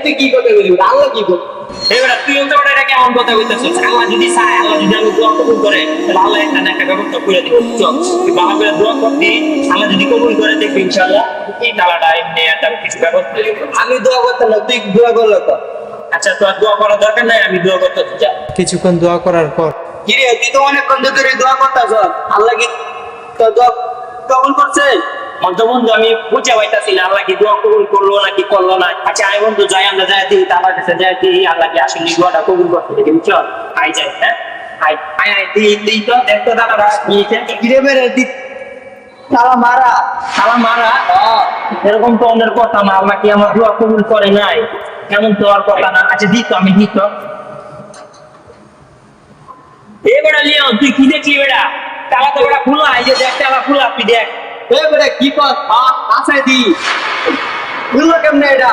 তুই কি কথা বলি আল্লাহ কি বল এবারে তুই তো এটা কেমন কথা বলতেছিস? আল্লাহ যদি চায়, আল্লাহ যদি আমি দোয়া কবুল করে, তাহলে আল্লাহ একটা না একটা ব্যবস্থা করে দিবে। চল তুই ভালো করে দোয়া করবি, আল্লাহ যদি কবুল করে দেখবি ইনশাআল্লাহ এই তালাটা এমনি একটা কিছু ব্যবস্থা দিব। আমি দোয়া করতাম না, তুই দোয়া করলো তো। আচ্ছা তোর দোয়া করার দরকার নাই, আমি দোয়া করতে যা। কিছুক্ষণ দোয়া করার পর কিরে তুই তো অনেকক্ষণ ধরে দোয়া করতাছ, আল্লাহ কি তোর দোয়া কবুল করছে? মধ্যে বন্ধু আমি বুঝে পাইতাছি না আল্লাহ কি দোয়া কবুল করলো নাকি করলো না। আচ্ছা আই বন্ধু যাই, আমরা যাই দিই তার কাছে যাই দিই আল্লাহ কি আসলে দোয়াটা কবুল করতে দেখি। চল আই যাই। হ্যাঁ আই আই আই দিই তো দেখতো দাদারা নিয়েছে। কিরে মেরে দি তালা মারা সালাম মারা এরকম তো অন্যের কথা না, আল্লাহ কি আমার দোয়া কবুল করে নাই? কেমন তো আর কথা না। আচ্ছা দিত আমি দিত এ বেড়া লিও তুই কি দেখলি বেড়া? তালা তো বেড়া খোলা, এই যে দেখ তালা খোলা, তুই দেখ। এ বেটা কি কর আসাই দি বুঝলো কেমনে এটা